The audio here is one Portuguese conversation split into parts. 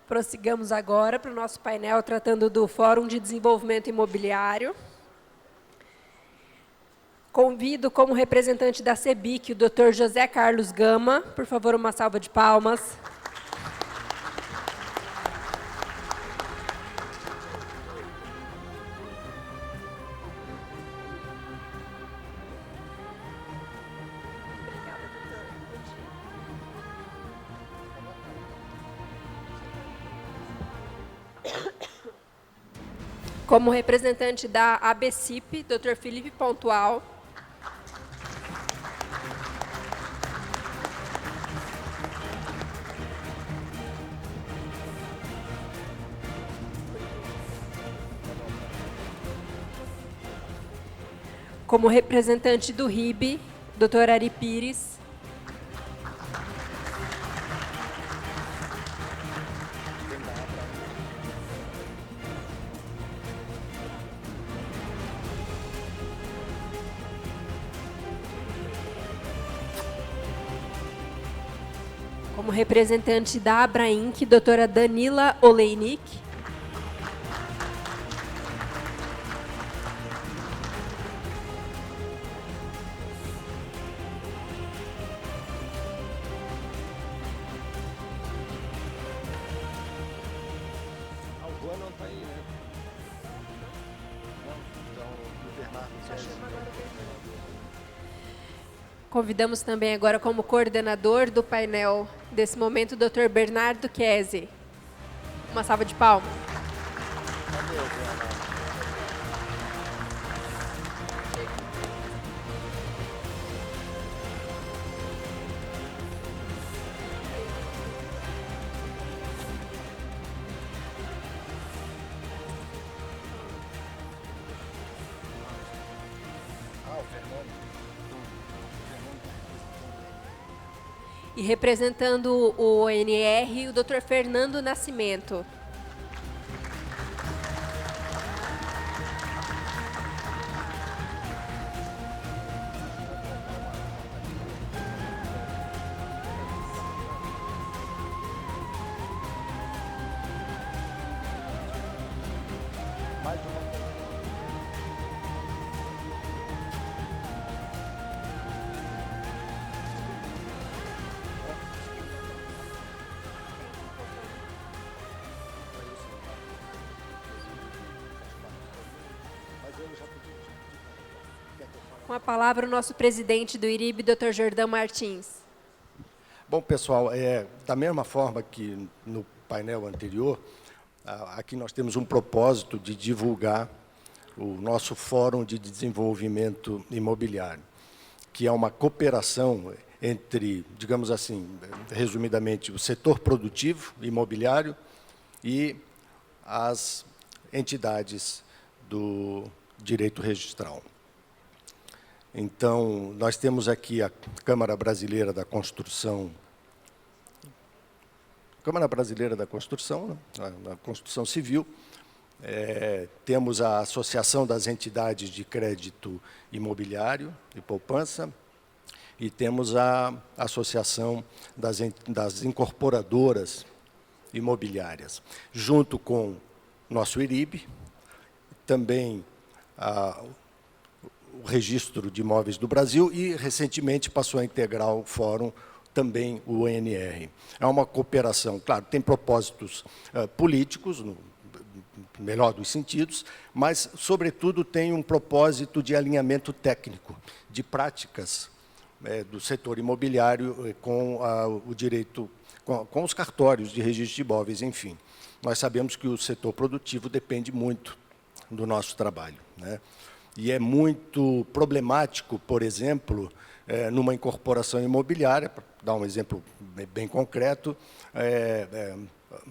Prossigamos agora para o nosso painel tratando do Fórum de Desenvolvimento Imobiliário. Convido como representante da CEBIC o Dr. José Carlos Gama. Por favor, uma salva de palmas. Como representante da ABCIP, Dr. Felipe Pontual. Como representante do RIB, Dr. Ari Pires. Como representante da Abrainc, doutora Danila Oleinik. O Juan não está aí, né? Não, então o Bernardo. Convidamos também agora como coordenador do painel desse momento o Dr. Bernardo Chiesi. Uma salva de palmas. Cadê o Bernardo? Ah, o Fernando. E representando o ONR, o Dr. Fernando Nascimento. Mais uma. Mas eu já pedi. Quer que eu fale? Com a palavra o nosso presidente do IRIB, Dr. Jordão Martins. Bom, pessoal, da mesma forma que no painel anterior, aqui nós temos um propósito de divulgar o nosso Fórum de Desenvolvimento Imobiliário, que é uma cooperação entre, digamos assim, resumidamente, o setor produtivo imobiliário e as entidades do direito registral. Então, nós temos aqui a Câmara Brasileira da Construção, na Construção Civil, temos a Associação das Entidades de Crédito Imobiliário e Poupança, e temos a Associação das Incorporadoras Imobiliárias, junto com nosso IRIB, também o Registro de Imóveis do Brasil e, recentemente, passou a integrar o Fórum, também o ONR. É uma cooperação, claro, tem propósitos políticos, no melhor dos sentidos, mas, sobretudo, tem um propósito de alinhamento técnico, de práticas do setor imobiliário com o direito, com os cartórios de registro de imóveis, enfim. Nós sabemos que o setor produtivo depende muito do nosso trabalho, né? E é muito problemático, por exemplo, numa incorporação imobiliária, para dar um exemplo bem concreto,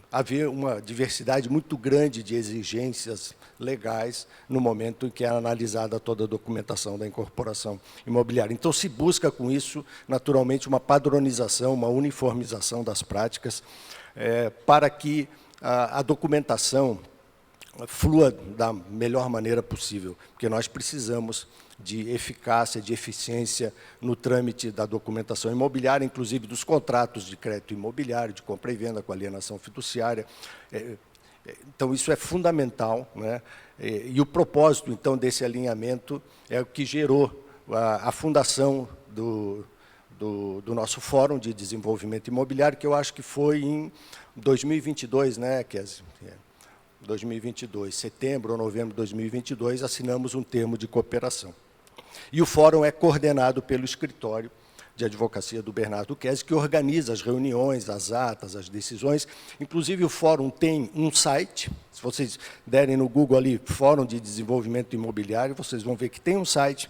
haver uma diversidade muito grande de exigências legais no momento em que é analisada toda a documentação da incorporação imobiliária. Então, se busca com isso, naturalmente, uma padronização, uma uniformização das práticas, para que a documentação flua da melhor maneira possível, porque nós precisamos de eficácia, de eficiência no trâmite da documentação imobiliária, inclusive dos contratos de crédito imobiliário, de compra e venda com alienação fiduciária. Então, isso é fundamental, né? E o propósito, então, desse alinhamento é o que gerou a fundação do nosso Fórum de Desenvolvimento Imobiliário, que eu acho que foi em 2022, né, Kézia? 2022, setembro ou novembro de 2022, assinamos um termo de cooperação. E o fórum é coordenado pelo escritório de advocacia do Bernardo Kézia, que organiza as reuniões, as atas, as decisões. Inclusive, o fórum tem um site. Se vocês derem no Google ali, Fórum de Desenvolvimento Imobiliário, vocês vão ver que tem um site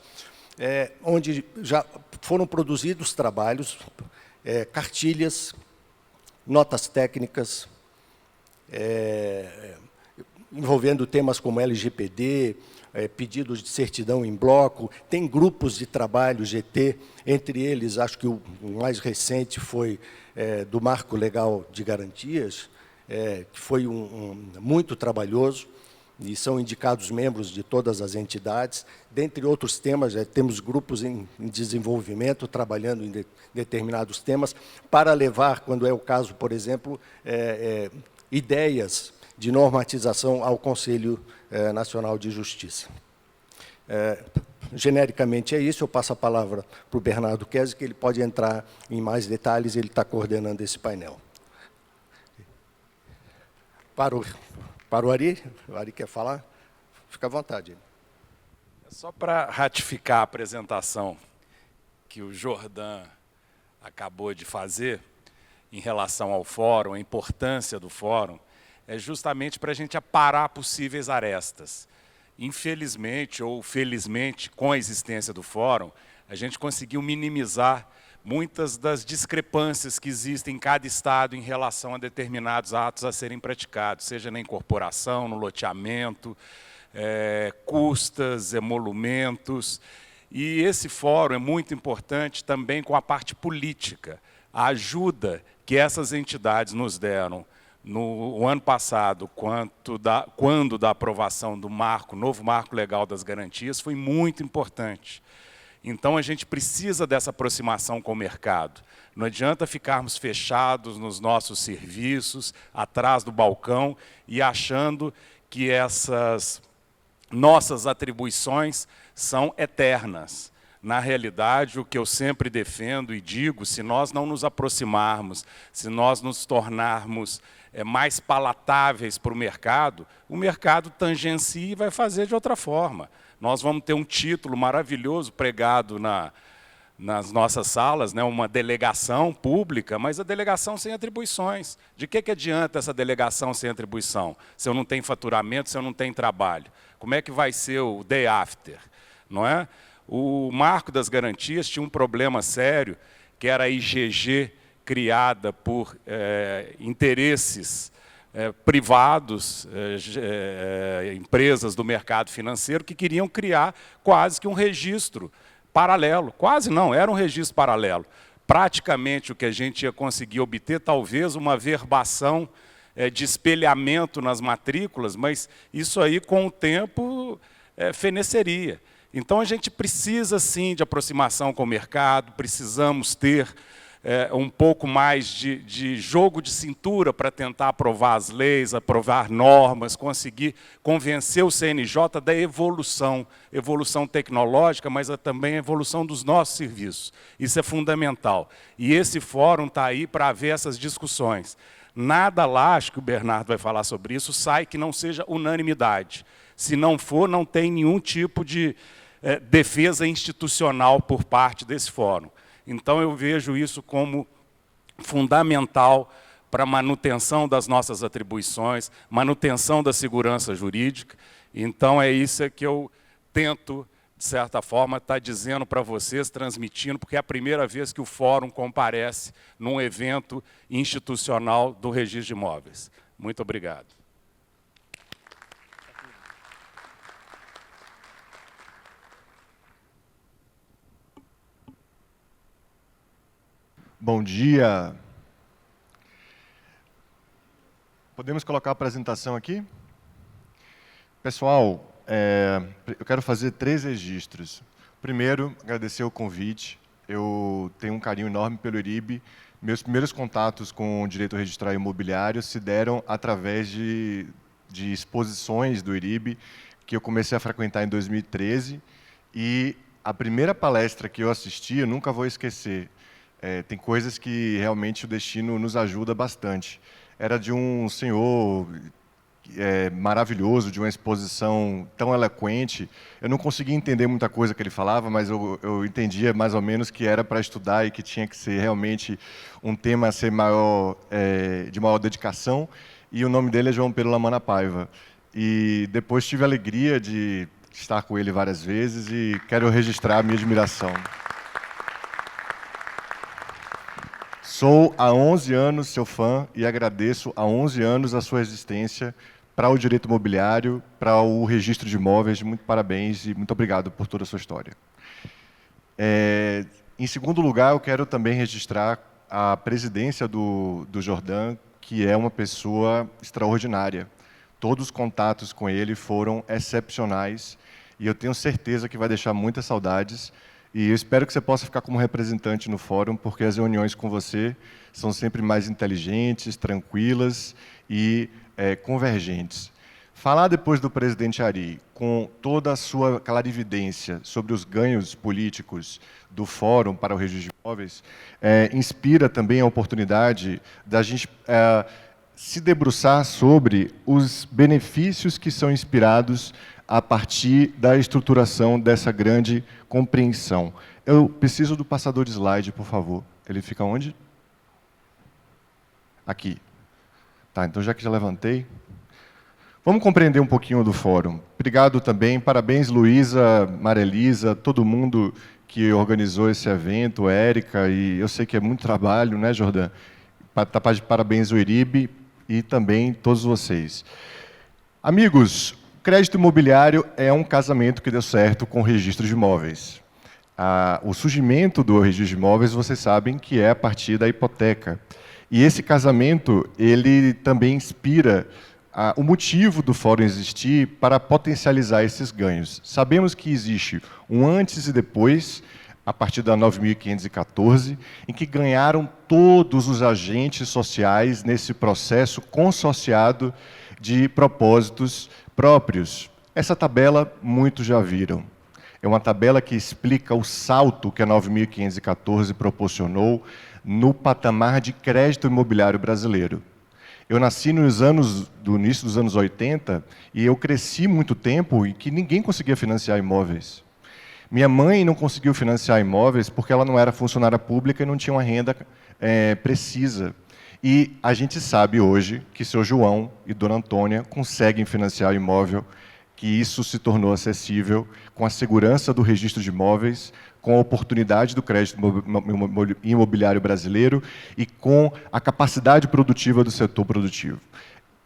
onde já foram produzidos trabalhos, cartilhas, notas técnicas, envolvendo temas como LGPD, pedidos de certidão em bloco, tem grupos de trabalho GT, entre eles, acho que o mais recente foi do Marco Legal de Garantias, que foi muito trabalhoso, e são indicados membros de todas as entidades. Dentre outros temas, temos grupos em desenvolvimento, trabalhando em determinados temas, para levar, quando é o caso, por exemplo, ideias de normatização ao Conselho Nacional de Justiça. Genericamente é isso, eu passo a palavra para o Bernardo Kézia, que ele pode entrar em mais detalhes, ele está coordenando esse painel. Para o Ari quer falar? Fica à vontade. Só para ratificar a apresentação que o Jordan acabou de fazer em relação ao fórum, a importância do fórum, é justamente para a gente aparar possíveis arestas. Infelizmente ou felizmente, com a existência do fórum, a gente conseguiu minimizar muitas das discrepâncias que existem em cada estado em relação a determinados atos a serem praticados, seja na incorporação, no loteamento, custas, emolumentos. E esse fórum é muito importante também com a parte política, a ajuda que essas entidades nos deram no ano passado, quando da aprovação do novo marco legal das garantias, foi muito importante. Então, a gente precisa dessa aproximação com o mercado. Não adianta ficarmos fechados nos nossos serviços, atrás do balcão, e achando que essas nossas atribuições são eternas. Na realidade, o que eu sempre defendo e digo, se nós não nos aproximarmos, se nós nos tornarmos mais palatáveis para o mercado tangencia e vai fazer de outra forma. Nós vamos ter um título maravilhoso pregado nas nossas salas, né, uma delegação pública, mas a delegação sem atribuições. De que adianta essa delegação sem atribuição? Se eu não tenho faturamento, se eu não tenho trabalho? Como é que vai ser o day after? Não é? O marco das garantias tinha um problema sério, que era a IGG criada por interesses privados, empresas do mercado financeiro, que queriam criar quase que um registro paralelo. Quase não, era um registro paralelo. Praticamente o que a gente ia conseguir obter, talvez uma verbação de espelhamento nas matrículas, mas isso aí, com o tempo, feneceria. Então, a gente precisa, sim, de aproximação com o mercado, precisamos ter um pouco mais de jogo de cintura para tentar aprovar as leis, aprovar normas, conseguir convencer o CNJ da evolução tecnológica, mas também a evolução dos nossos serviços. Isso é fundamental. E esse fórum está aí para haver essas discussões. Nada lá, acho que o Bernardo vai falar sobre isso, sai que não seja unanimidade. Se não for, não tem nenhum tipo de defesa institucional por parte desse fórum. Então, eu vejo isso como fundamental para a manutenção das nossas atribuições, manutenção da segurança jurídica. Então, é isso que eu tento, de certa forma, estar dizendo para vocês, transmitindo, porque é a primeira vez que o fórum comparece num evento institucional do Registro de Imóveis. Muito obrigado. Bom dia. Podemos colocar a apresentação aqui? Pessoal, eu quero fazer 3 registros. Primeiro, agradecer o convite. Eu tenho um carinho enorme pelo IRIB. Meus primeiros contatos com o direito registral imobiliário se deram através de exposições do IRIB, que eu comecei a frequentar em 2013. E a primeira palestra que eu assisti, eu nunca vou esquecer. Tem coisas que realmente o destino nos ajuda bastante. Era de um senhor maravilhoso, de uma exposição tão eloquente. Eu não conseguia entender muita coisa que ele falava, mas eu entendia mais ou menos que era para estudar e que tinha que ser realmente um tema a ser de maior dedicação. E o nome dele é João Pedro Lamana Paiva. E depois tive a alegria de estar com ele várias vezes e quero registrar a minha admiração. Sou há 11 anos seu fã e agradeço há 11 anos a sua existência para o direito imobiliário, para o registro de imóveis. Muito parabéns e muito obrigado por toda a sua história. Em segundo lugar, eu quero também registrar a presidência do Jordan, que é uma pessoa extraordinária. Todos os contatos com ele foram excepcionais e eu tenho certeza que vai deixar muitas saudades. E eu espero que você possa ficar como representante no fórum, porque as reuniões com você são sempre mais inteligentes, tranquilas e convergentes. Falar depois do presidente Ari, com toda a sua clarividência sobre os ganhos políticos do Fórum para o Registro de Imóveis, inspira também a oportunidade da gente se debruçar sobre os benefícios que são inspirados a partir da estruturação dessa grande compreensão. Eu preciso do passador de slide, por favor. Ele fica onde? Aqui. Tá, então já que já levantei, vamos compreender um pouquinho do fórum. Obrigado também, parabéns Luísa, Marelisa, todo mundo que organizou esse evento, Érica, e eu sei que é muito trabalho, né, Jordan? Parabéns ao IRIB e também todos vocês. Amigos, crédito imobiliário é um casamento que deu certo com o registro de imóveis. O surgimento do registro de imóveis, vocês sabem que é a partir da hipoteca. E esse casamento, ele também inspira o motivo do fórum existir para potencializar esses ganhos. Sabemos que existe um antes e depois, a partir da 9.514, em que ganharam todos os agentes sociais nesse processo consorciado de propósitos próprios. Essa tabela muitos já viram. É uma tabela que explica o salto que a 9.514 proporcionou no patamar de crédito imobiliário brasileiro. Eu nasci no início dos anos 80 e eu cresci muito tempo em que ninguém conseguia financiar imóveis. Minha mãe não conseguiu financiar imóveis porque ela não era funcionária pública e não tinha uma renda precisa. E a gente sabe hoje que seu João e dona Antônia conseguem financiar imóvel, que isso se tornou acessível com a segurança do registro de imóveis, com a oportunidade do crédito imobiliário brasileiro e com a capacidade produtiva do setor produtivo.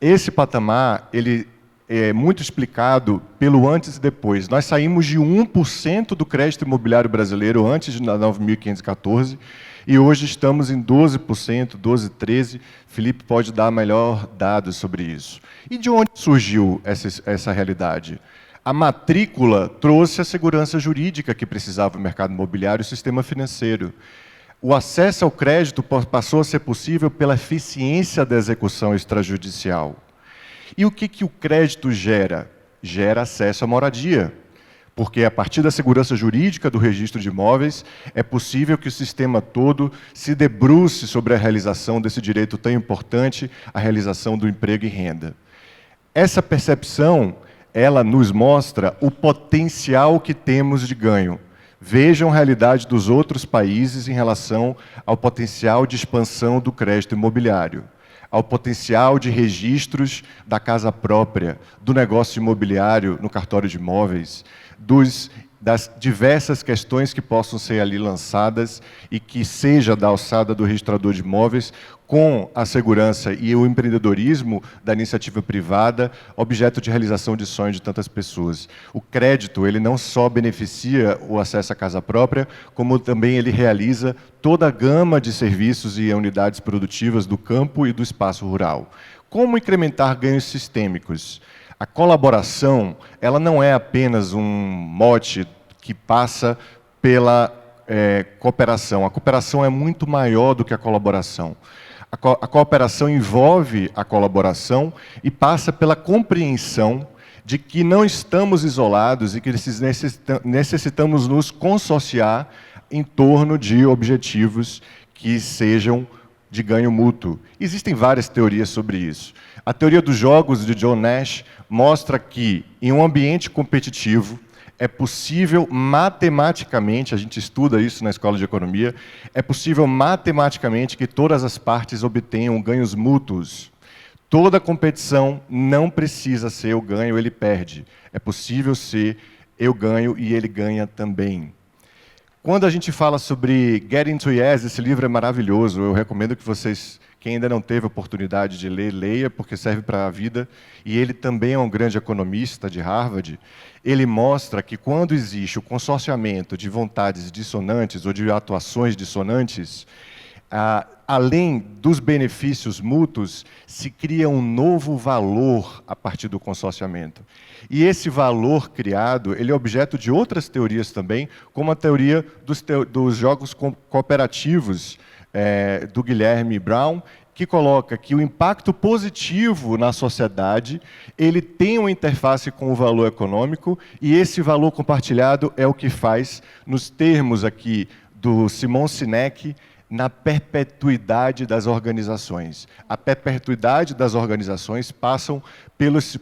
Esse patamar, ele é muito explicado pelo antes e depois. Nós saímos de 1% do crédito imobiliário brasileiro antes de 9.514 e hoje estamos em 12%, 12%, 13%. Felipe pode dar melhor dados sobre isso. E de onde surgiu essa realidade? A matrícula trouxe a segurança jurídica que precisava o mercado imobiliário e o sistema financeiro. O acesso ao crédito passou a ser possível pela eficiência da execução extrajudicial. E o que o crédito gera? Gera acesso à moradia. Porque, a partir da segurança jurídica do registro de imóveis, é possível que o sistema todo se debruce sobre a realização desse direito tão importante, a realização do emprego e renda. Essa percepção, ela nos mostra o potencial que temos de ganho. Vejam a realidade dos outros países em relação ao potencial de expansão do crédito imobiliário, ao potencial de registros da casa própria, do negócio imobiliário no cartório de imóveis, das diversas questões que possam ser ali lançadas e que seja da alçada do registrador de imóveis, com a segurança e o empreendedorismo da iniciativa privada, objeto de realização de sonhos de tantas pessoas. O crédito, ele não só beneficia o acesso à casa própria, como também ele realiza toda a gama de serviços e unidades produtivas do campo e do espaço rural. Como incrementar ganhos sistêmicos? A colaboração, ela não é apenas um mote que passa pela cooperação. A cooperação é muito maior do que a colaboração. A cooperação envolve a colaboração e passa pela compreensão de que não estamos isolados e que necessitamos nos consorciar em torno de objetivos que sejam de ganho mútuo. Existem várias teorias sobre isso. A teoria dos jogos de John Nash mostra que, em um ambiente competitivo, é possível matematicamente, a gente estuda isso na escola de economia, é possível matematicamente que todas as partes obtenham ganhos mútuos. Toda competição não precisa ser eu ganho, ele perde. É possível ser eu ganho e ele ganha também. Quando a gente fala sobre Getting to Yes, esse livro é maravilhoso, eu recomendo que vocês, quem ainda não teve a oportunidade de ler, leia, porque serve para a vida, e ele também é um grande economista de Harvard. Ele mostra que quando existe o consorciamento de vontades dissonantes ou de atuações dissonantes, além dos benefícios mútuos, se cria um novo valor a partir do consorciamento. E esse valor criado, ele é objeto de outras teorias também, como a teoria dos jogos cooperativos do Guilherme Brown, que coloca que o impacto positivo na sociedade, ele tem uma interface com o valor econômico, e esse valor compartilhado é o que faz, nos termos aqui do Simon Sinek, na perpetuidade das organizações. A perpetuidade das organizações passam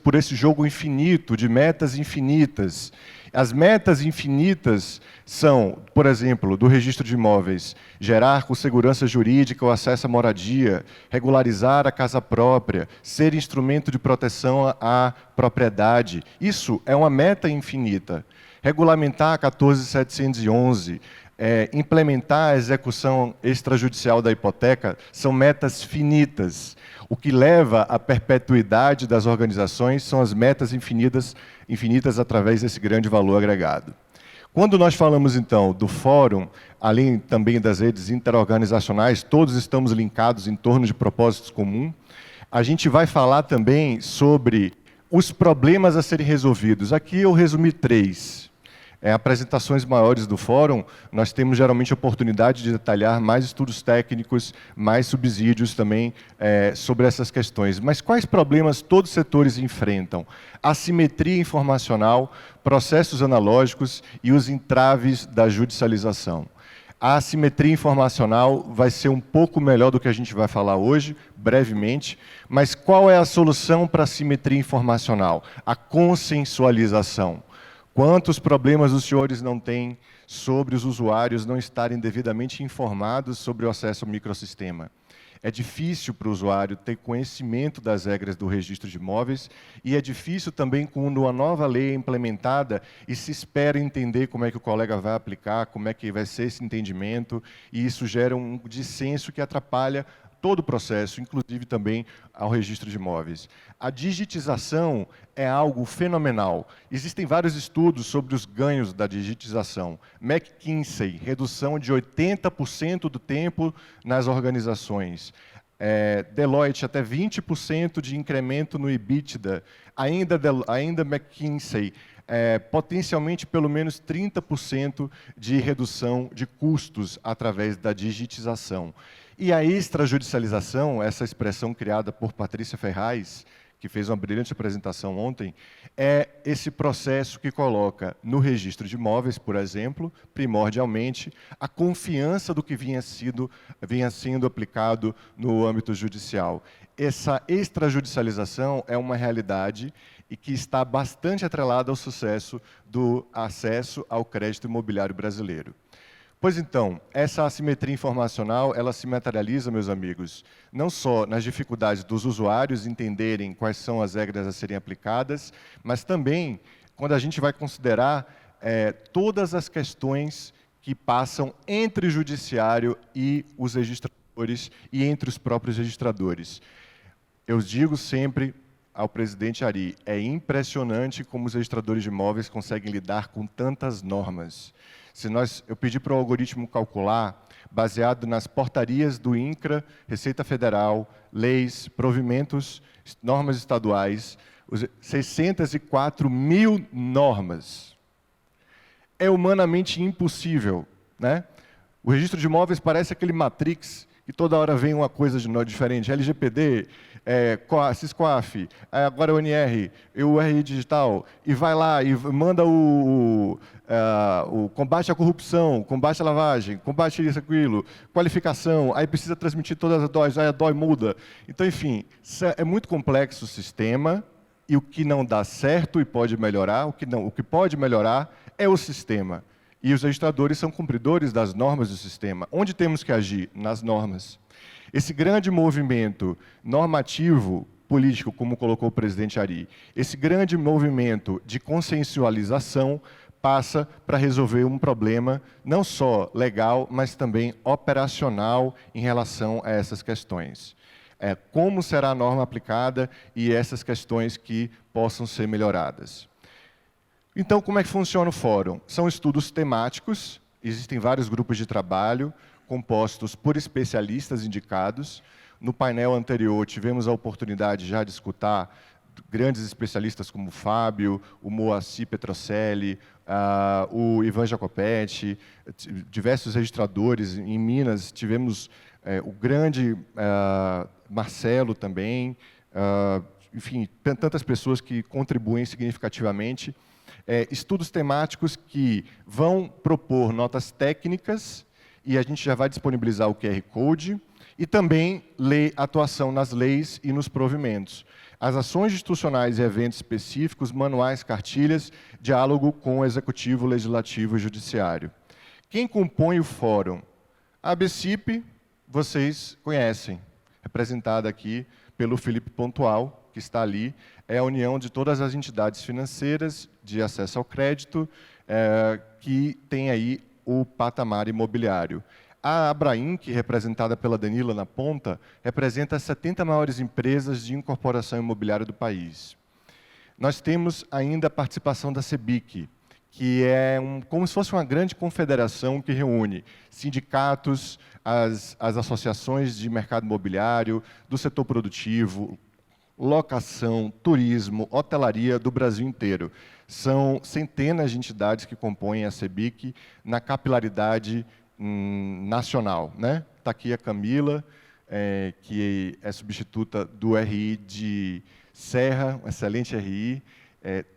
por esse jogo infinito, de metas infinitas. As metas infinitas são, por exemplo, do registro de imóveis, gerar com segurança jurídica o acesso à moradia, regularizar a casa própria, ser instrumento de proteção à propriedade. Isso é uma meta infinita. Regulamentar a 14.711, implementar a execução extrajudicial da hipoteca, são metas finitas. O que leva à perpetuidade das organizações são as metas infinitas através desse grande valor agregado. Quando nós falamos, então, do fórum, além também das redes interorganizacionais, todos estamos linkados em torno de propósitos comuns, a gente vai falar também sobre os problemas a serem resolvidos. Aqui eu resumi 3. Apresentações maiores do fórum, nós temos geralmente a oportunidade de detalhar mais estudos técnicos, mais subsídios também sobre essas questões. Mas quais problemas todos os setores enfrentam? Assimetria informacional, processos analógicos e os entraves da judicialização. A assimetria informacional vai ser um pouco melhor do que a gente vai falar hoje, brevemente, mas qual é a solução para a assimetria informacional? A consensualização. Quantos problemas os senhores não têm sobre os usuários não estarem devidamente informados sobre o acesso ao microsistema? É difícil para o usuário ter conhecimento das regras do registro de imóveis e é difícil também quando uma nova lei é implementada e se espera entender como é que o colega vai aplicar, como é que vai ser esse entendimento, e isso gera um dissenso que atrapalha todo o processo, inclusive também ao registro de imóveis. A digitização é algo fenomenal. Existem vários estudos sobre os ganhos da digitização. McKinsey, redução de 80% do tempo nas organizações. Deloitte, até 20% de incremento no EBITDA. Ainda McKinsey, potencialmente pelo menos 30% de redução de custos através da digitização. E a extrajudicialização, essa expressão criada por Patrícia Ferraz, que fez uma brilhante apresentação ontem, é esse processo que coloca no registro de imóveis, por exemplo, primordialmente, a confiança do que vinha sendo aplicado no âmbito judicial. Essa extrajudicialização é uma realidade e que está bastante atrelada ao sucesso do acesso ao crédito imobiliário brasileiro. Pois então, essa assimetria informacional, ela se materializa, meus amigos, não só nas dificuldades dos usuários entenderem quais são as regras a serem aplicadas, mas também quando a gente vai considerar todas as questões que passam entre o judiciário e os registradores e entre os próprios registradores. Eu digo sempre ao presidente Ari, é impressionante como os registradores de imóveis conseguem lidar com tantas normas. Eu pedi para o algoritmo calcular, baseado nas portarias do INCRA, Receita Federal, leis, provimentos, normas estaduais, 604 mil normas. é humanamente impossível, né? O registro de imóveis parece aquele Matrix, que toda hora vem uma coisa diferente. LGPD, Siscoaf, agora o ONR, o RI Digital, e vai lá e manda o combate à corrupção, combate à lavagem, combate a isso, aquilo, qualificação, aí precisa transmitir todas as DOIs, aí a DOI muda. Então, enfim, é muito complexo o sistema, e o que não dá certo e pode melhorar, o que pode melhorar é o sistema. E os registradores são cumpridores das normas do sistema. Onde temos que agir? Nas normas. Esse grande movimento normativo, político, como colocou o presidente Ari, esse grande movimento de consciencialização passa para resolver um problema não só legal, mas também operacional em relação a essas questões. Como será a norma aplicada e essas questões que possam ser melhoradas. Então, como é que funciona o fórum? São estudos temáticos, existem vários grupos de trabalho compostos por especialistas indicados. No painel anterior, tivemos a oportunidade já de escutar grandes especialistas como o Fábio, o Moacir Petrocelli, o Ivan Jacopetti, diversos registradores. Em Minas, tivemos o grande Marcelo também, enfim, tantas pessoas que contribuem significativamente. Estudos temáticos que vão propor notas técnicas, e a gente já vai disponibilizar o QR Code, e também atuação nas leis e nos provimentos. As ações institucionais e eventos específicos, manuais, cartilhas, diálogo com o Executivo, Legislativo e Judiciário. Quem compõe o fórum? A ABCIP, vocês conhecem, representada aqui pelo Felipe Pontual, que está ali, é a união de todas as entidades financeiras de acesso ao crédito, que tem aí o patamar imobiliário. A Abrainc, representada pela Danila na ponta, representa as 70 maiores empresas de incorporação imobiliária do país. Nós temos ainda a participação da CEBIC, que é como se fosse uma grande confederação que reúne sindicatos, as associações de mercado imobiliário, do setor produtivo, locação, turismo, hotelaria do Brasil inteiro. São centenas de entidades que compõem a CEBIC na capilaridade nacional, né? Está aqui a Camila, que é substituta do RI de Serra, um excelente RI.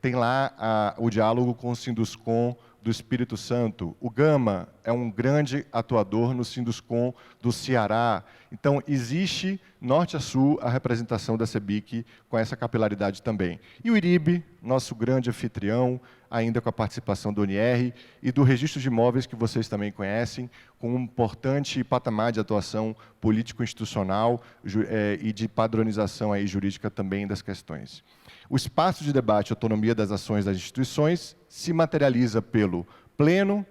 Tem lá o diálogo com o Sinduscom do Espírito Santo. O Gama é um grande atuador no Sinduscom do Ceará. Então, existe, norte a sul, a representação da CEBIC com essa capilaridade também. E o IRIB, nosso grande anfitrião, ainda com a participação do ONR e do registro de imóveis, que vocês também conhecem, com um importante patamar de atuação político-institucional e de padronização aí jurídica também das questões. O espaço de debate e autonomia das ações das instituições se materializa pelo pleno,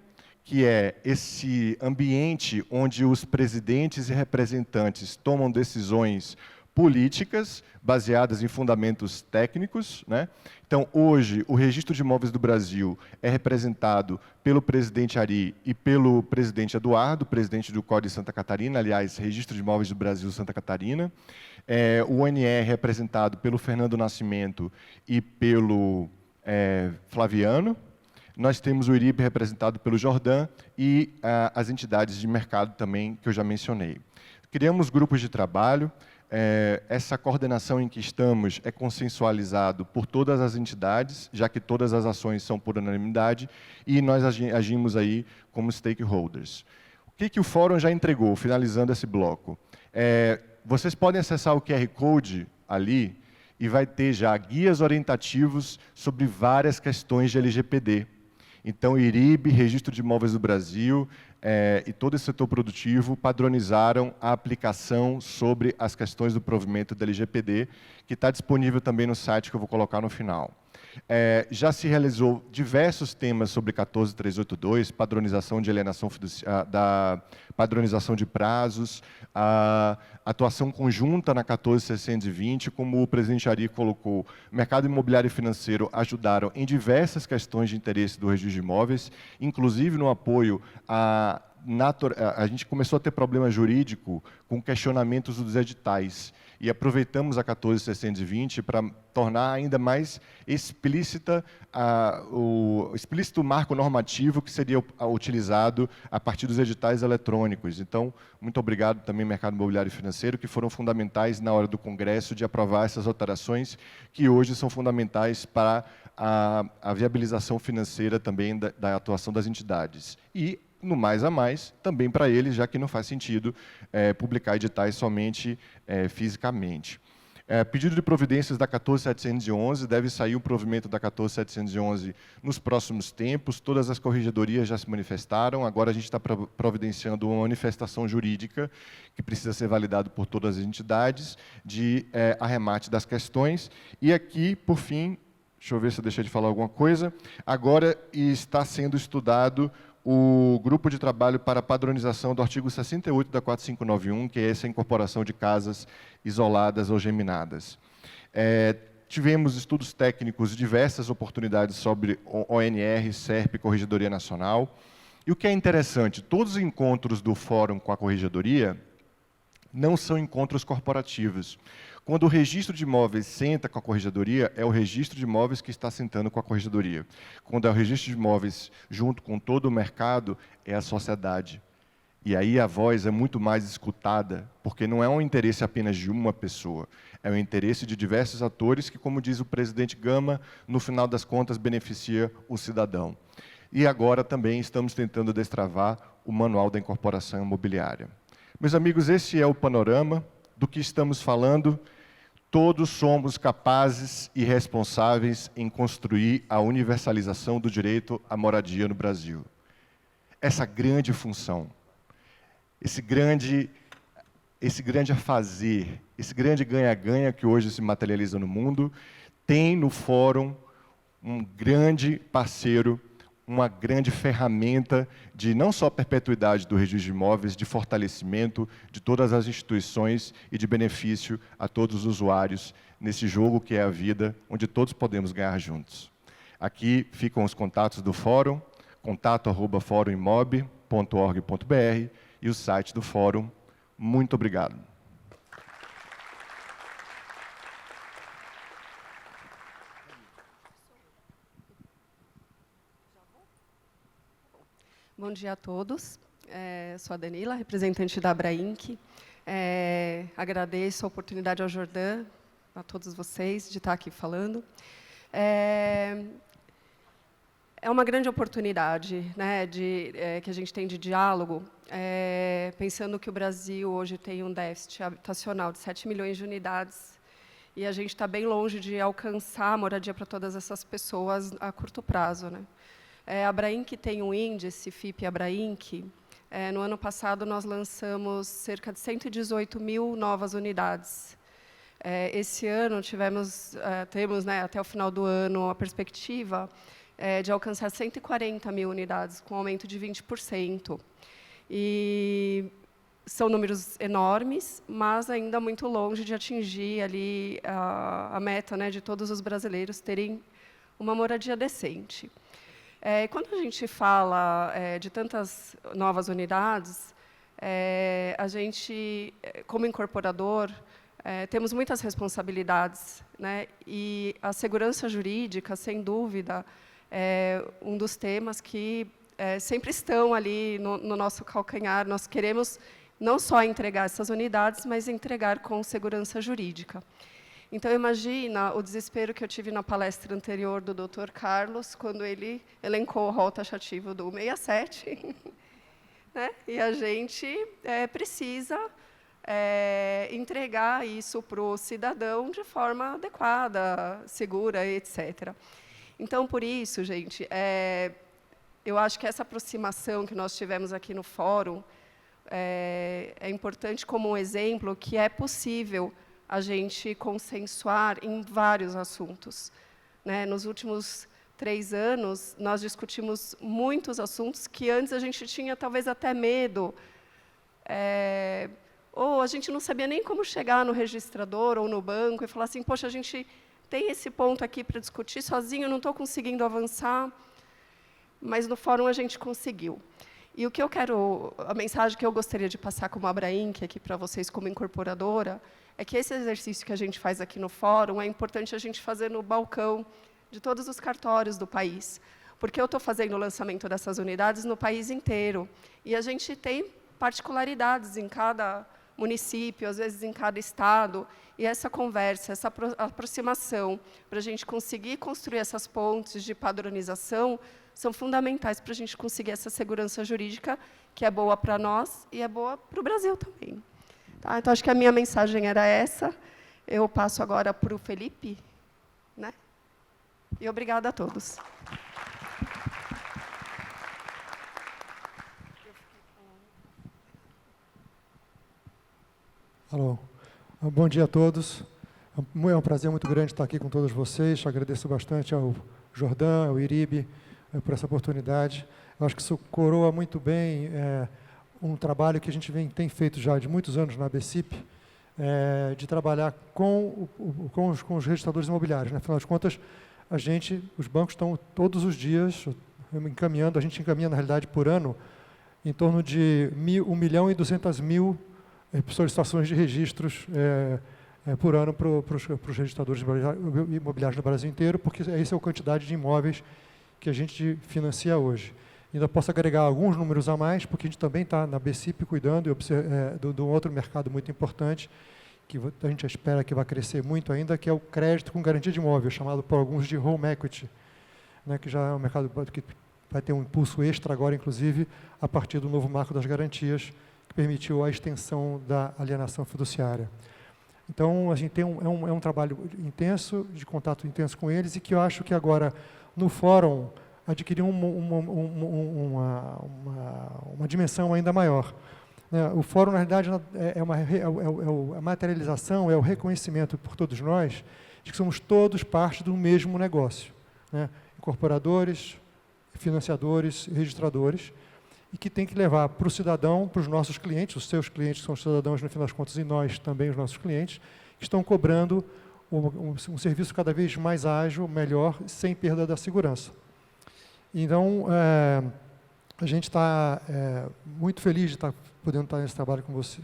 que é esse ambiente onde os presidentes e representantes tomam decisões políticas baseadas em fundamentos técnicos, né? Então, hoje, o Registro de Imóveis do Brasil é representado pelo presidente Ari e pelo presidente Eduardo, presidente do COD de Santa Catarina, aliás, Registro de Imóveis do Brasil Santa Catarina. O ONR é representado pelo Fernando Nascimento e pelo Flaviano. Nós temos o IRIB representado pelo Jordan e as entidades de mercado também, que eu já mencionei. Criamos grupos de trabalho. Essa coordenação em que estamos é consensualizado por todas as entidades, já que todas as ações são por unanimidade, e nós agimos aí como stakeholders. O que o Fórum já entregou, finalizando esse bloco? Vocês podem acessar o QR Code ali e vai ter já guias orientativos sobre várias questões de LGPD. Então, IRIB, Registro de Imóveis do Brasil e todo esse setor produtivo padronizaram a aplicação sobre as questões do provimento da LGPD, que está disponível também no site que eu vou colocar no final. Já se realizou diversos temas sobre 14382, padronização de alienação da padronização de prazos, a atuação conjunta na 14620, como o presidente Ari colocou, mercado imobiliário e financeiro ajudaram em diversas questões de interesse do registro de imóveis, inclusive no apoio a a gente começou a ter problema jurídico com questionamentos dos editais. E aproveitamos a 14.620 para tornar ainda mais explícito o marco normativo que seria utilizado a partir dos editais eletrônicos. Então, muito obrigado também ao Mercado Imobiliário e Financeiro, que foram fundamentais na hora do Congresso de aprovar essas alterações, que hoje são fundamentais para a viabilização financeira também da atuação das entidades. E, no mais a mais, também para eles, já que não faz sentido publicar editais somente fisicamente. Pedido de providências da 14.711, deve sair o provimento da 14.711 nos próximos tempos, todas as corregedorias já se manifestaram, agora a gente está providenciando uma manifestação jurídica, que precisa ser validado por todas as entidades, de arremate das questões, e aqui, por fim, deixa eu ver se eu deixei de falar alguma coisa, agora está sendo estudado o grupo de trabalho para a padronização do artigo 68 da 4591, que é essa incorporação de casas isoladas ou geminadas. Tivemos estudos técnicos, diversas oportunidades sobre ONR, SERP, Corregedoria Nacional. E o que é interessante, todos os encontros do Fórum com a Corregedoria não são encontros corporativos. Quando o registro de imóveis senta com a corregedoria, é o registro de imóveis que está sentando com a corregedoria. Quando é o registro de imóveis junto com todo o mercado, é a sociedade. E aí a voz é muito mais escutada, porque não é um interesse apenas de uma pessoa, é o interesse de diversos atores que, como diz o presidente Gama, no final das contas beneficia o cidadão. E agora também estamos tentando destravar o Manual da Incorporação Imobiliária. Meus amigos, esse é o panorama do que estamos falando. Todos somos capazes e responsáveis em construir a universalização do direito à moradia no Brasil. Essa grande função, esse grande afazer, esse grande ganha-ganha que hoje se materializa no mundo, tem no Fórum um grande parceiro, uma grande ferramenta de não só perpetuidade do registro de imóveis, de fortalecimento de todas as instituições e de benefício a todos os usuários nesse jogo que é a vida, onde todos podemos ganhar juntos. Aqui ficam os contatos do Fórum, contato@forumimob.org.br e o site do Fórum. Muito obrigado. Bom dia a todos. Sou a Danila, representante da Abrainc. Agradeço a oportunidade ao Jordã, a todos vocês, de estar aqui falando. É uma grande oportunidade, né, que a gente tem de diálogo, pensando que o Brasil hoje tem um déficit habitacional de 7 milhões de unidades, e a gente está bem longe de alcançar a moradia para todas essas pessoas a curto prazo, né? A Abrainc tem um índice, FIP Abrainc. No ano passado, nós lançamos cerca de 118 mil novas unidades. Esse ano, temos, né, até o final do ano, a perspectiva de alcançar 140 mil unidades, com um aumento de 20%. E são números enormes, mas ainda muito longe de atingir ali a meta, né, de todos os brasileiros terem uma moradia decente. Quando a gente fala de tantas novas unidades, a gente, como incorporador, temos muitas responsabilidades, né? E a segurança jurídica, sem dúvida, é um dos temas que sempre estão ali no nosso calcanhar. Nós queremos não só entregar essas unidades, mas entregar com segurança jurídica. Então, imagina o desespero que eu tive na palestra anterior do Dr. Carlos, quando ele elencou o rol taxativo do 67. Né? E a gente precisa entregar isso para o cidadão de forma adequada, segura, etc. Então, por isso, gente, eu acho que essa aproximação que nós tivemos aqui no Fórum é importante como um exemplo que é possível a gente consensuar em vários assuntos, né? Nos últimos 3 anos, nós discutimos muitos assuntos que antes a gente tinha talvez até medo, ou a gente não sabia nem como chegar no registrador ou no banco e falar assim, poxa, a gente tem esse ponto aqui para discutir, sozinho eu não estou conseguindo avançar, mas no Fórum a gente conseguiu. E a mensagem que eu gostaria de passar como Abrainc aqui para vocês, como incorporadora, é que esse exercício que a gente faz aqui no fórum é importante a gente fazer no balcão de todos os cartórios do país, porque eu estou fazendo o lançamento dessas unidades no país inteiro, e a gente tem particularidades em cada município, às vezes em cada estado, e essa conversa, essa aproximação, para a gente conseguir construir essas pontes de padronização, são fundamentais para a gente conseguir essa segurança jurídica, que é boa para nós e é boa para o Brasil também. Tá? Então, acho que a minha mensagem era essa. Eu passo agora para o Felipe, né? E obrigada a todos. Alô. Bom dia a todos. É um prazer muito grande estar aqui com todos vocês. Agradeço bastante ao Jordão, ao Iribe, por essa oportunidade. Eu acho que isso coroa muito bem um trabalho que a gente tem feito já de muitos anos na ABCIP, de trabalhar com os registradores imobiliários. Né? Afinal de contas, os bancos estão todos os dias encaminhando, a gente encaminha, na realidade, por ano, em torno de 1.200.000 solicitações de registros por ano para os registradores imobiliários no Brasil inteiro, porque essa é a quantidade de imóveis que a gente financia hoje. Ainda posso agregar alguns números a mais, porque a gente também está na ABCIP cuidando de um outro mercado muito importante, que a gente espera que vai crescer muito ainda, que é o crédito com garantia de imóvel, chamado por alguns de home equity, né, que já é um mercado que vai ter um impulso extra agora, inclusive, a partir do novo marco das garantias, que permitiu a extensão da alienação fiduciária. Então, a gente tem um trabalho intenso, de contato intenso com eles, e que eu acho que agora, no fórum, adquiriu uma dimensão ainda maior. O fórum, na realidade, é a materialização, é o reconhecimento por todos nós de que somos todos parte do mesmo negócio. Né? Incorporadores, financiadores, registradores, e que tem que levar para o cidadão, para os nossos clientes, os seus clientes que são os cidadãos, no fim das contas, e nós também, os nossos clientes, que estão cobrando um serviço cada vez mais ágil, melhor, sem perda da segurança. Então, a gente está muito feliz de estar podendo estar nesse trabalho com você,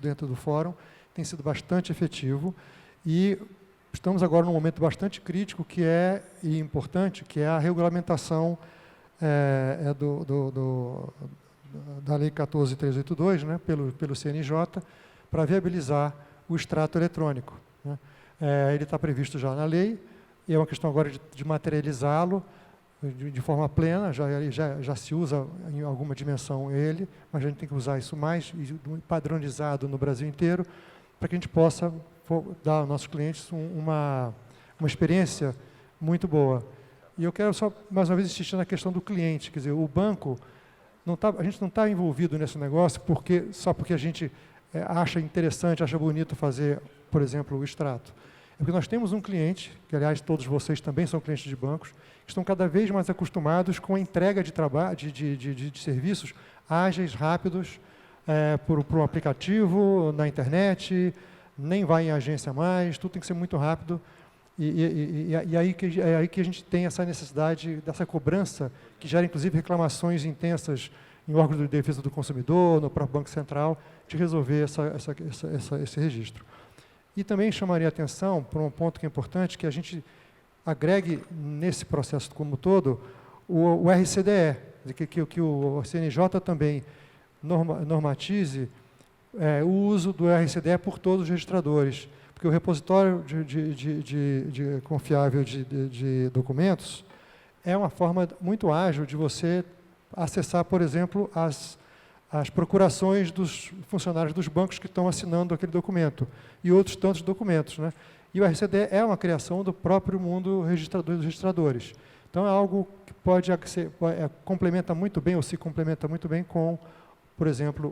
dentro do fórum. Tem sido bastante efetivo e estamos agora num momento bastante crítico e importante, que é a regulamentação da Lei 14.382, né, pelo CNJ, para viabilizar o extrato eletrônico. Né. Ele está previsto já na lei, e é uma questão agora de materializá-lo de forma plena, já se usa em alguma dimensão ele, mas a gente tem que usar isso mais padronizado no Brasil inteiro, para que a gente possa dar aos nossos clientes uma experiência muito boa. E eu quero só, mais uma vez, insistir na questão do cliente. Quer dizer, o banco, a gente não está envolvido nesse negócio só porque a gente acha interessante, acha bonito fazer, por exemplo, o extrato. É porque nós temos um cliente, que, aliás, todos vocês também são clientes de bancos, que estão cada vez mais acostumados com a entrega de trabalho, de serviços ágeis, rápidos, por um aplicativo, na internet, nem vai em agência mais, tudo tem que ser muito rápido. E é aí que a gente tem essa necessidade dessa cobrança, que gera, inclusive, reclamações intensas em órgãos de defesa do consumidor, no próprio Banco Central, de resolver esse registro. E também chamaria a atenção para um ponto que é importante, que a gente agregue nesse processo como todo o RCDE, que o CNJ também normatize o uso do RCDE por todos os registradores, porque o repositório confiável de documentos é uma forma muito ágil de você acessar, por exemplo, as procurações dos funcionários dos bancos que estão assinando aquele documento e outros tantos documentos, né? E o RCDE é uma criação do próprio mundo dos registradores. Então, é algo que complementa muito bem, ou se complementa muito bem com, por exemplo,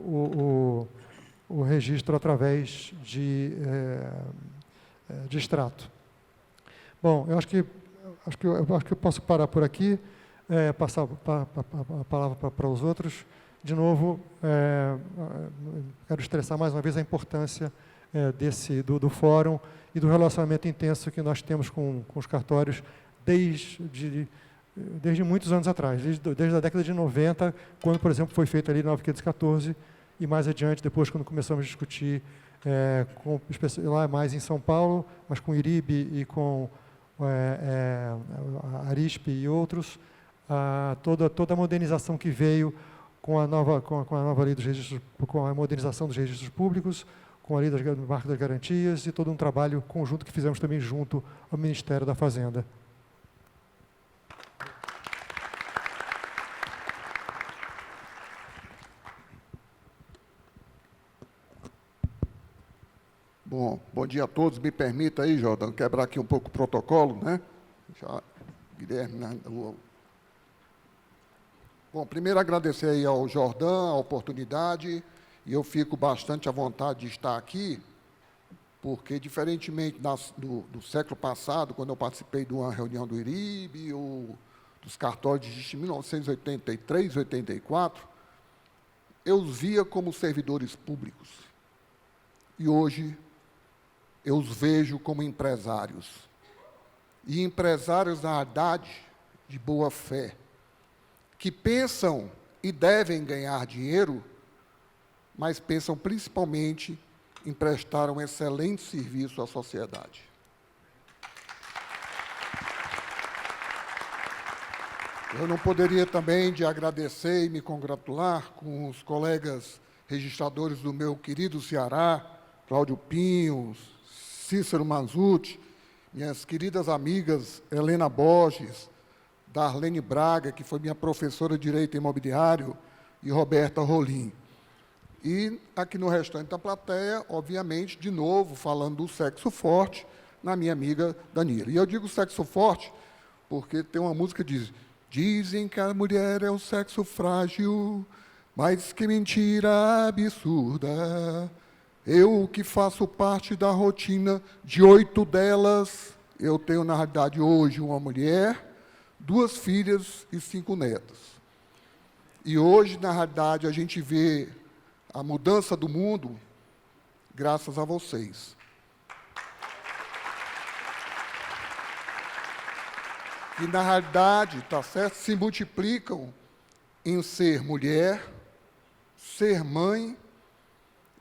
o registro através de extrato. Bom, eu acho que eu posso parar por aqui, passar a palavra para os outros. De novo, quero estressar mais uma vez a importância do fórum e do relacionamento intenso que nós temos com os cartórios desde desde muitos anos atrás, desde a década de 90, quando, por exemplo, foi feita ali 9514, e mais adiante, depois, quando começamos a discutir lá mais em São Paulo, mas com IRIB e com a ARISP e outros, toda a modernização que veio com a nova lei dos registros, com a modernização dos registros públicos, com a lei do marco das garantias e todo um trabalho conjunto que fizemos também junto ao Ministério da Fazenda. Bom dia a todos. Me permita aí, Jordão, quebrar aqui um pouco o protocolo, né? Guilherme, né? Bom, primeiro agradecer aí ao Jordão a oportunidade, e eu fico bastante à vontade de estar aqui, porque, diferentemente do século passado, quando eu participei de uma reunião do IRIB, ou dos cartórios de registro em 1983, 84, eu os via como servidores públicos. E hoje eu os vejo como empresários. E empresários, na verdade, de boa fé, que pensam e devem ganhar dinheiro, mas pensam principalmente em prestar um excelente serviço à sociedade. Eu não poderia também de agradecer e me congratular com os colegas registradores do meu querido Ceará, Cláudio Pinho, Cícero Manzucci, minhas queridas amigas Helena Borges, Darlene Braga, que foi minha professora de Direito Imobiliário, e Roberta Rolim. E aqui no restante da plateia, obviamente, de novo, falando do sexo forte, na minha amiga Danila. E eu digo sexo forte porque tem uma música que diz: dizem que a mulher é um sexo frágil, mas que mentira absurda. Eu, que faço parte da rotina de 8 delas, eu tenho, na realidade, hoje uma mulher, 2 filhas e 5 netas. E hoje, na realidade, a gente vê a mudança do mundo graças a vocês. Que, na realidade, tá certo, se multiplicam em ser mulher, ser mãe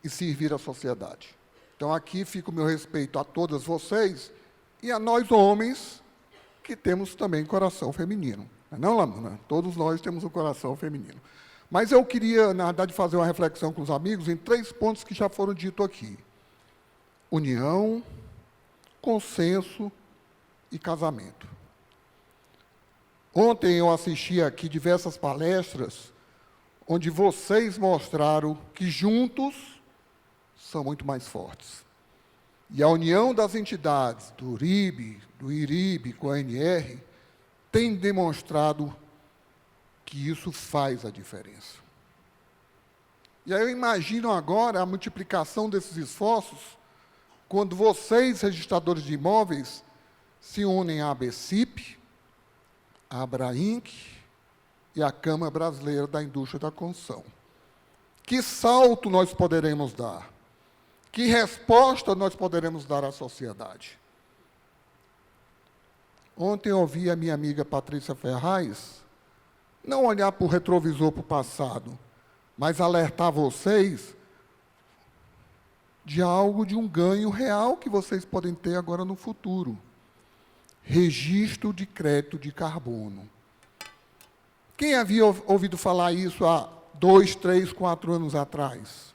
e servir à sociedade. Então, aqui fica o meu respeito a todas vocês e a nós, homens, que temos também coração feminino. Não, Lamuna? Todos nós temos um coração feminino. Mas eu queria, na verdade, fazer uma reflexão com os amigos em 3 pontos que já foram ditos aqui: união, consenso e casamento. Ontem eu assisti aqui diversas palestras onde vocês mostraram que juntos são muito mais fortes. E a união das entidades, do URIB, do IRIB, com a ANR, tem demonstrado que isso faz a diferença. E aí eu imagino agora a multiplicação desses esforços quando vocês, registradores de imóveis, se unem à ABCIP, à ABRAINC e à Câmara Brasileira da Indústria da Construção. Que salto nós poderemos dar? Que resposta nós poderemos dar à sociedade? Ontem eu ouvi a minha amiga Patrícia Ferraz não olhar para o retrovisor, para o passado, mas alertar vocês de algo, de um ganho real que vocês podem ter agora no futuro. Registro de crédito de carbono. Quem havia ouvido falar isso há 2, 3, 4 anos atrás?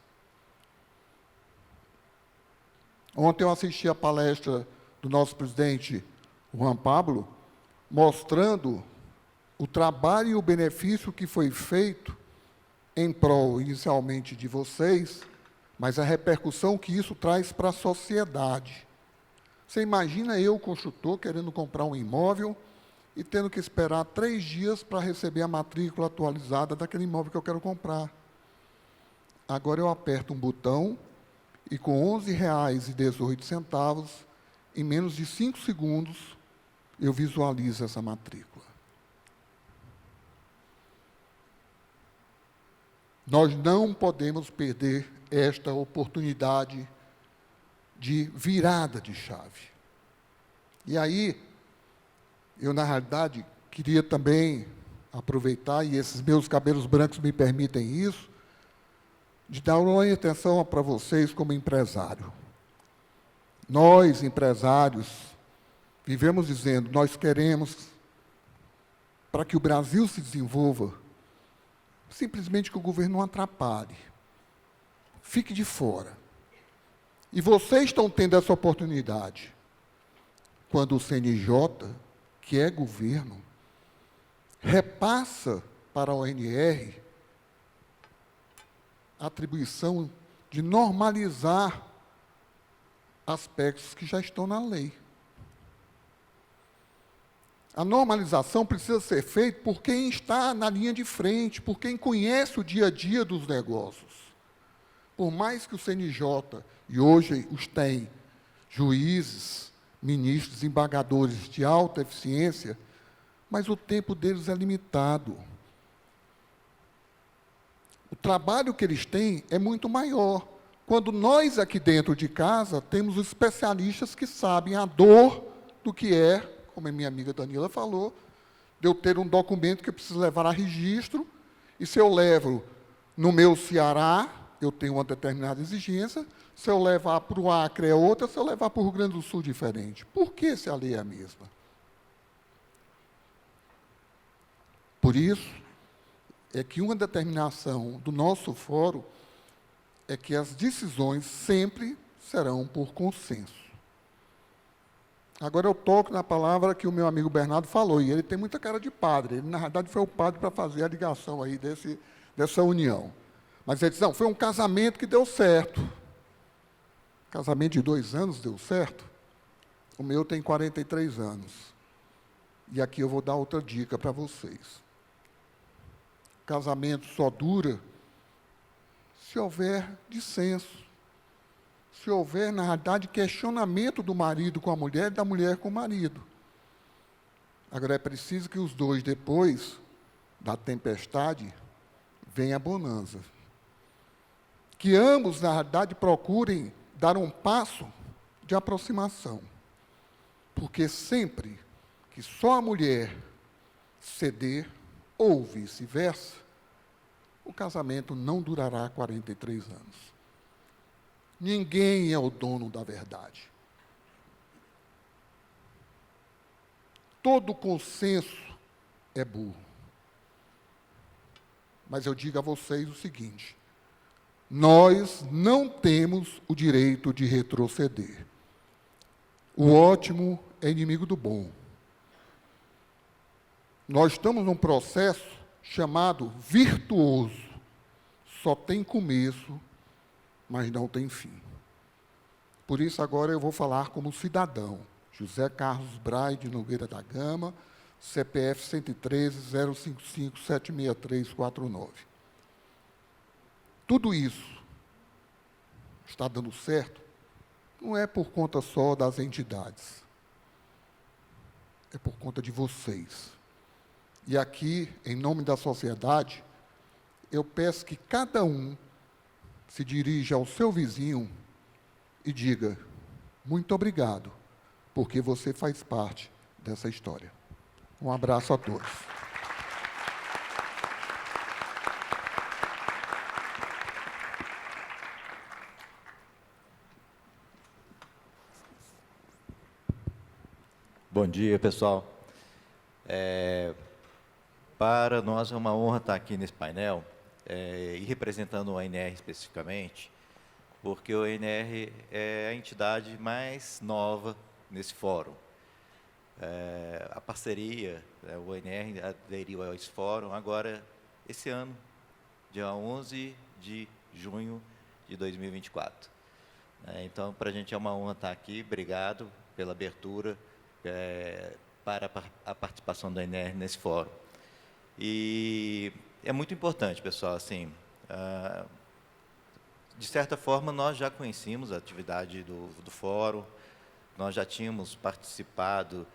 Ontem eu assisti a palestra do nosso presidente, Juan Pablo, mostrando o trabalho e o benefício que foi feito em prol, inicialmente, de vocês, mas a repercussão que isso traz para a sociedade. Você imagina eu, construtor, querendo comprar um imóvel e tendo que esperar 3 dias para receber a matrícula atualizada daquele imóvel que eu quero comprar. Agora eu aperto um botão e com R$ 11,18, em menos de 5 segundos, eu visualizo essa matrícula. Nós não podemos perder esta oportunidade de virada de chave. E aí, eu, na realidade, queria também aproveitar, e esses meus cabelos brancos me permitem isso, de dar uma atenção para vocês como empresário. Nós, empresários, vivemos dizendo, nós queremos, para que o Brasil se desenvolva, simplesmente que o governo não atrapalhe. Fique de fora. E vocês estão tendo essa oportunidade. Quando o CNJ, que é governo, repassa para a ONR a atribuição de normalizar aspectos que já estão na lei. A normalização precisa ser feita por quem está na linha de frente, por quem conhece o dia a dia dos negócios. Por mais que o CNJ, e hoje os tem, juízes, ministros, embargadores de alta eficiência, mas o tempo deles é limitado. O trabalho que eles têm é muito maior. Quando nós, aqui dentro de casa, temos os especialistas que sabem a dor do que é, como a minha amiga Danila falou, de eu ter um documento que eu preciso levar a registro, e se eu levo no meu Ceará, eu tenho uma determinada exigência, se eu levar para o Acre é outra, se eu levar para o Rio Grande do Sul diferente. Por que se a lei é a mesma? Por isso, é que uma determinação do nosso fórum é que as decisões sempre serão por consenso. Agora eu toco na palavra que o meu amigo Bernardo falou, e ele tem muita cara de padre. Ele, na verdade, foi o padre para fazer a ligação aí dessa união. Mas ele disse, não, foi um casamento que deu certo. Casamento de 2 anos deu certo. O meu tem 43 anos. E aqui eu vou dar outra dica para vocês. Casamento só dura se houver dissenso. Se houver, na verdade, questionamento do marido com a mulher e da mulher com o marido. Agora, é preciso que os dois, depois da tempestade, venha a bonança. Que ambos, na verdade, procurem dar um passo de aproximação. Porque sempre que só a mulher ceder, ou vice-versa, o casamento não durará 43 anos. Ninguém é o dono da verdade. Todo consenso é burro. Mas eu digo a vocês o seguinte, nós não temos o direito de retroceder. O ótimo é inimigo do bom. Nós estamos num processo chamado virtuoso. Só tem começo, mas não tem fim. Por isso, agora eu vou falar como cidadão. José Carlos Braz de Nogueira da Gama, CPF 113-055-76349. Tudo isso está dando certo, não é por conta só das entidades, é por conta de vocês. E aqui, em nome da sociedade, eu peço que cada um se dirija ao seu vizinho e diga, muito obrigado, porque você faz parte dessa história. Um abraço a todos. Bom dia, pessoal. Para nós é uma honra estar aqui nesse painel e representando o ANR especificamente, porque o ANR é a entidade mais nova nesse fórum. A parceria, o ANR aderiu a esse fórum agora, esse ano, dia 11 de junho de 2024. Então, para a gente é uma honra estar aqui. Obrigado pela abertura para a participação do ANR nesse fórum. E é muito importante, pessoal, assim, de certa forma, nós já conhecíamos a atividade do fórum, nós já tínhamos participado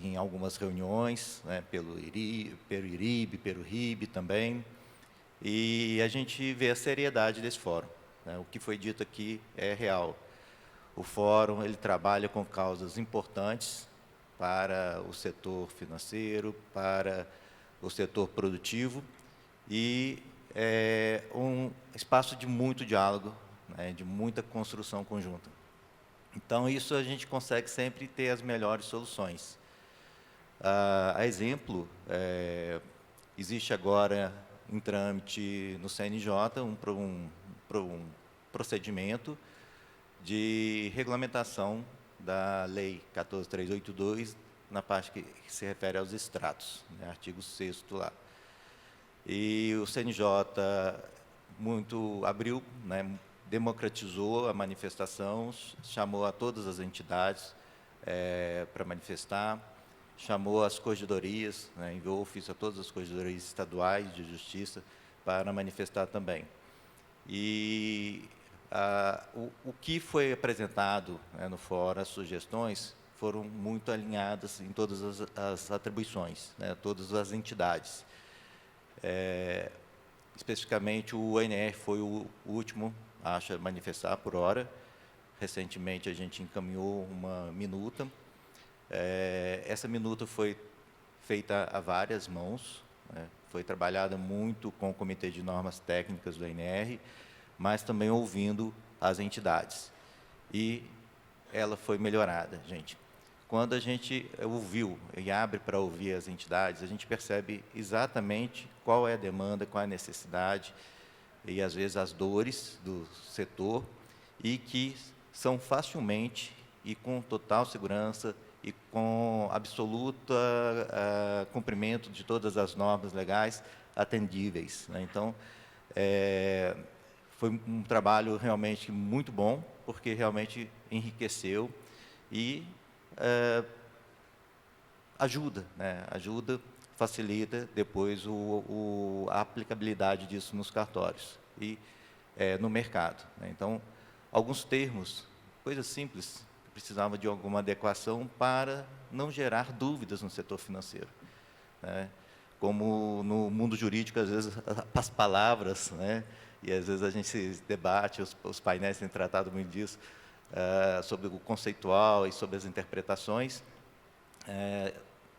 em algumas reuniões, né, pelo IRIB, pelo RIB também, e a gente vê a seriedade desse fórum, né, o que foi dito aqui é real. O fórum, ele trabalha com causas importantes para o setor financeiro, para o setor produtivo, e é um espaço de muito diálogo, né, de muita construção conjunta. Então, isso a gente consegue sempre ter as melhores soluções. A exemplo, existe agora em trâmite no CNJ um procedimento de regulamentação da Lei 14.382, na parte que se refere aos extratos, né, artigo 6º lá. E o CNJ abriu, né, democratizou a manifestação, chamou a todas as entidades para manifestar, chamou as corregedorias, né, enviou ofício a todas as corregedorias estaduais de justiça para manifestar também. E o que foi apresentado, né, no fórum, as sugestões, foram muito alinhadas em todas as atribuições, né, todas as entidades. Especificamente, o ONR foi o último, acho, a manifestar por hora. Recentemente, a gente encaminhou uma minuta. Essa minuta foi feita a várias mãos, né, foi trabalhada muito com o Comitê de Normas Técnicas do ONR, mas também ouvindo as entidades. E ela foi melhorada, gente. Quando a gente ouviu e abre para ouvir as entidades, a gente percebe exatamente qual é a demanda, qual é a necessidade e, às vezes, as dores do setor, e que são facilmente e com total segurança e com absoluto cumprimento de todas as normas legais atendíveis, né? Então, foi um trabalho realmente muito bom, porque realmente enriqueceu e ajuda, né? Ajuda, facilita depois a aplicabilidade disso nos cartórios e no mercado, né? Então, alguns termos, coisas simples, precisavam de alguma adequação para não gerar dúvidas no setor financeiro, né? Como no mundo jurídico, às vezes, as palavras, né? E às vezes a gente se debate, os painéis têm tratado muito disso, sobre o conceitual e sobre as interpretações.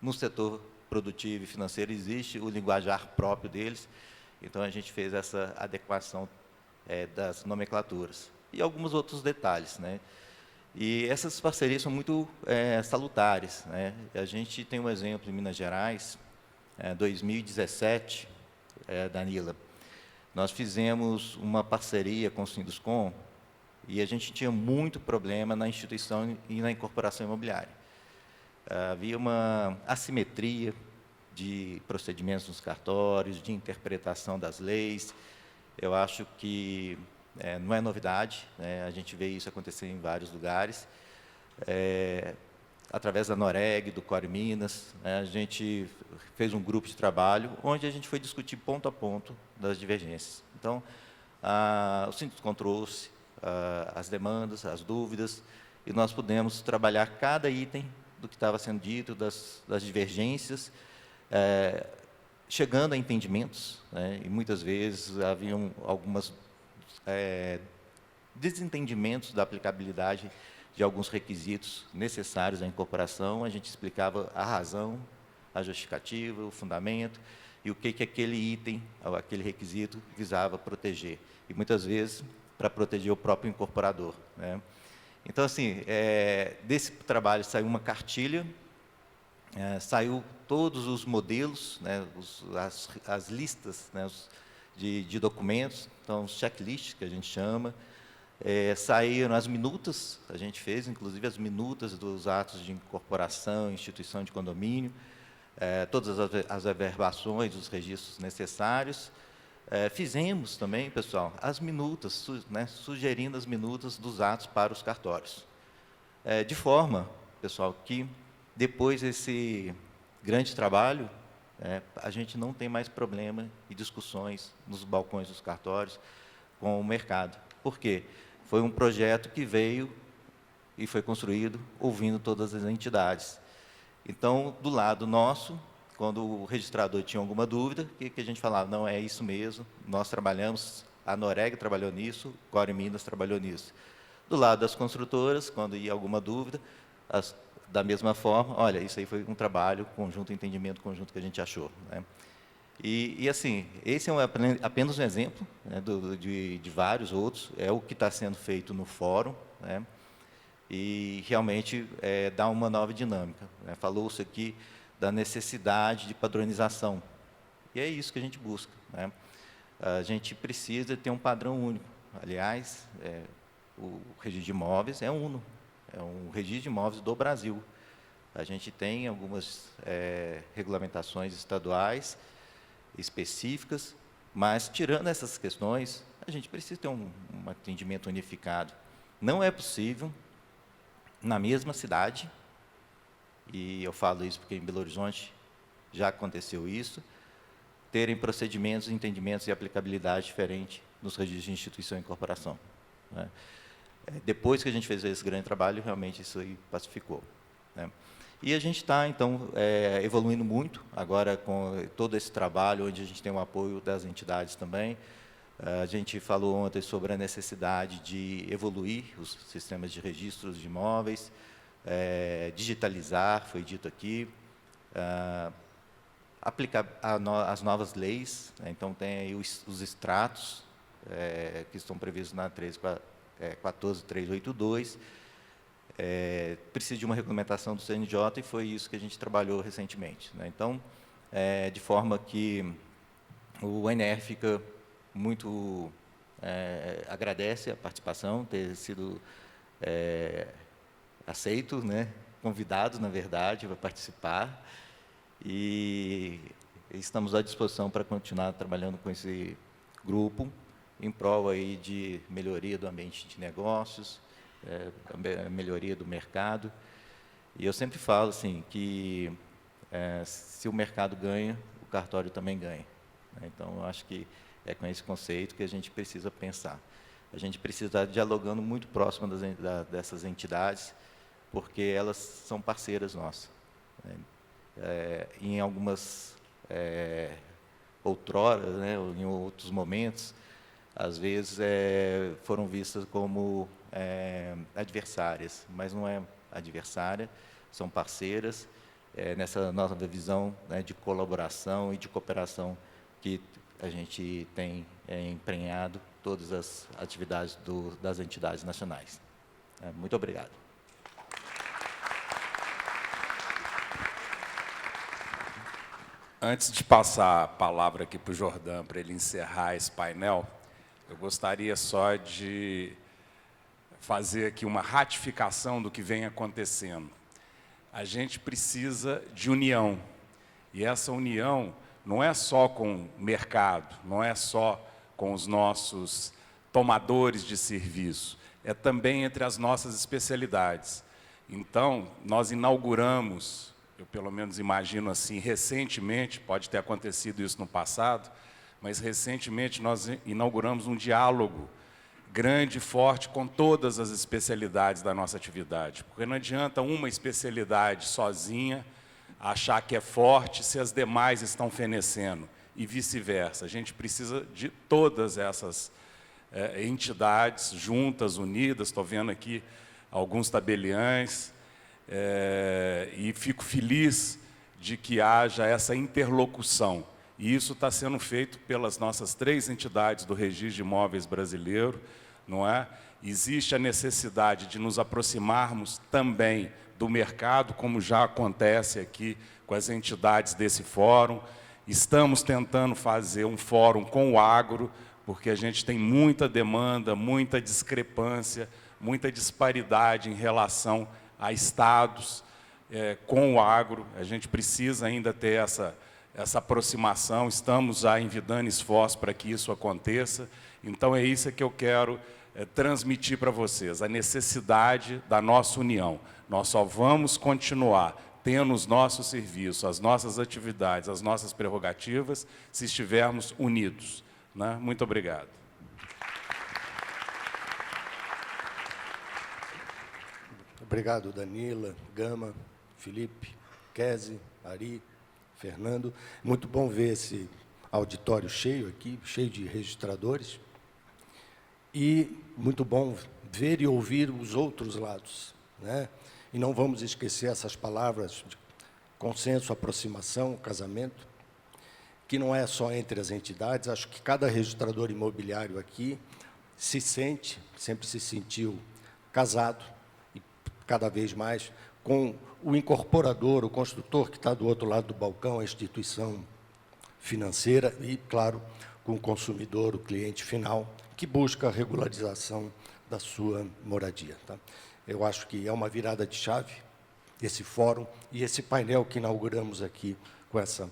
No setor produtivo e financeiro existe o linguajar próprio deles, então a gente fez essa adequação das nomenclaturas. E alguns outros detalhes, né? E essas parcerias são muito salutares, né? A gente tem um exemplo em Minas Gerais, 2017, Danila, nós fizemos uma parceria com o Sinduscom e a gente tinha muito problema na instituição e na incorporação imobiliária. Havia uma assimetria de procedimentos nos cartórios, de interpretação das leis. Eu acho que não é novidade, né? A gente vê isso acontecer em vários lugares. Através da Noreg, do Core Minas, né, a gente fez um grupo de trabalho onde a gente foi discutir ponto a ponto das divergências. Então, o Sinduscom trouxe as demandas, as dúvidas, e nós pudemos trabalhar cada item do que estava sendo dito, das divergências, chegando a entendimentos, né, e muitas vezes haviam algumas desentendimentos da aplicabilidade de alguns requisitos necessários à incorporação. A gente explicava a razão, a justificativa, o fundamento e o que aquele item, aquele requisito visava proteger. E muitas vezes para proteger o próprio incorporador, né? Então, assim, desse trabalho saiu uma cartilha, saiu todos os modelos, né, as listas, né, de documentos, então, os checklists, que a gente chama. Saíram as minutas, a gente fez, inclusive, as minutas dos atos de incorporação, instituição de condomínio, todas as averbações, os registros necessários. Fizemos também, pessoal, as minutas, né, sugerindo as minutas dos atos para os cartórios. De forma, pessoal, que depois desse grande trabalho, a gente não tem mais problema e discussões nos balcões dos cartórios com o mercado. Por quê? Foi um projeto que veio e foi construído ouvindo todas as entidades. Então, do lado nosso, quando o registrador tinha alguma dúvida, o que a gente falava? Não, é isso mesmo, nós trabalhamos, a Noreg trabalhou nisso, o Core Minas trabalhou nisso. Do lado das construtoras, quando ia alguma dúvida, da mesma forma, olha, isso aí foi um trabalho conjunto, entendimento conjunto que a gente achou, né? E assim, esse é apenas um exemplo, né, de vários outros, é o que está sendo feito no fórum, né? E realmente dá uma nova dinâmica, né? Falou-se aqui da necessidade de padronização, e é isso que a gente busca, né? A gente precisa ter um padrão único. Aliás, o registro de imóveis é uno, é um registro de imóveis do Brasil. A gente tem algumas regulamentações estaduais específicas, mas, tirando essas questões, a gente precisa ter um atendimento unificado. Não é possível, na mesma cidade, e eu falo isso porque em Belo Horizonte já aconteceu isso, terem procedimentos, entendimentos e aplicabilidade diferentes nos registros de instituição e corporação, né? Depois que a gente fez esse grande trabalho, realmente isso aí pacificou, né? E a gente está, então, evoluindo muito, agora com todo esse trabalho, onde a gente tem o apoio das entidades também. A gente falou ontem sobre a necessidade de evoluir os sistemas de registros de imóveis, digitalizar, foi dito aqui, aplicar as novas leis, né? Então, tem aí os extratos que estão previstos na 14382, precisa de uma regulamentação do CNJ, e foi isso que a gente trabalhou recentemente, né? Então, de forma que o NR fica muito, agradece a participação, ter sido aceito, né? Convidados, na verdade, para participar, e estamos à disposição para continuar trabalhando com esse grupo, em prol aí de melhoria do ambiente de negócios, melhoria do mercado. E eu sempre falo assim, que se o mercado ganha, o cartório também ganha, né? Então, eu acho que é com esse conceito que a gente precisa pensar. A gente precisa estar dialogando muito próximo dessas entidades, porque elas são parceiras nossas, né? Em algumas outrora, né, ou em outros momentos, às vezes foram vistas como adversárias, mas não é adversária, são parceiras, nessa nossa visão, né, de colaboração e de cooperação que a gente tem emprenhado todas as atividades das entidades nacionais. Muito obrigado. Antes de passar a palavra aqui para o Jordão, para ele encerrar esse painel, eu gostaria só de fazer aqui uma ratificação do que vem acontecendo. A gente precisa de união, e essa união não é só com o mercado, não é só com os nossos tomadores de serviço, é também entre as nossas especialidades. Então, nós inauguramos, eu pelo menos imagino assim, recentemente, pode ter acontecido isso no passado, mas recentemente nós inauguramos um diálogo grande e forte com todas as especialidades da nossa atividade, porque não adianta uma especialidade sozinha achar que é forte se as demais estão fenecendo, e vice-versa. A gente precisa de todas essas entidades juntas, unidas. Estou vendo aqui alguns tabeliães, e fico feliz de que haja essa interlocução. E isso está sendo feito pelas nossas 3 entidades do Registro de Imóveis Brasileiro, não é? Existe a necessidade de nos aproximarmos também do mercado, como já acontece aqui com as entidades desse fórum. Estamos tentando fazer um fórum com o agro, porque a gente tem muita demanda, muita discrepância, muita disparidade em relação a estados com o agro. A gente precisa ainda ter essa aproximação, estamos já envidando esforços para que isso aconteça. Então, é isso que eu quero transmitir para vocês, a necessidade da nossa união. Nós só vamos continuar tendo os nossos serviços, as nossas atividades, as nossas prerrogativas, se estivermos unidos, né? Muito obrigado. Obrigado, Danila, Gama, Felipe, Kese, Ari, Fernando. Muito bom ver esse auditório cheio aqui, cheio de registradores. E muito bom ver e ouvir os outros lados, né? E não vamos esquecer essas palavras de consenso, aproximação, casamento, que não é só entre as entidades. Acho que cada registrador imobiliário aqui se sente, sempre se sentiu casado, e cada vez mais, com o incorporador, o construtor que está do outro lado do balcão, a instituição financeira e, claro, com o consumidor, o cliente final, que busca a regularização da sua moradia. Tá? Eu acho que é uma virada de chave esse fórum e esse painel que inauguramos aqui com essa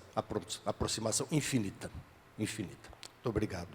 aproximação infinita. Infinita. Muito obrigado.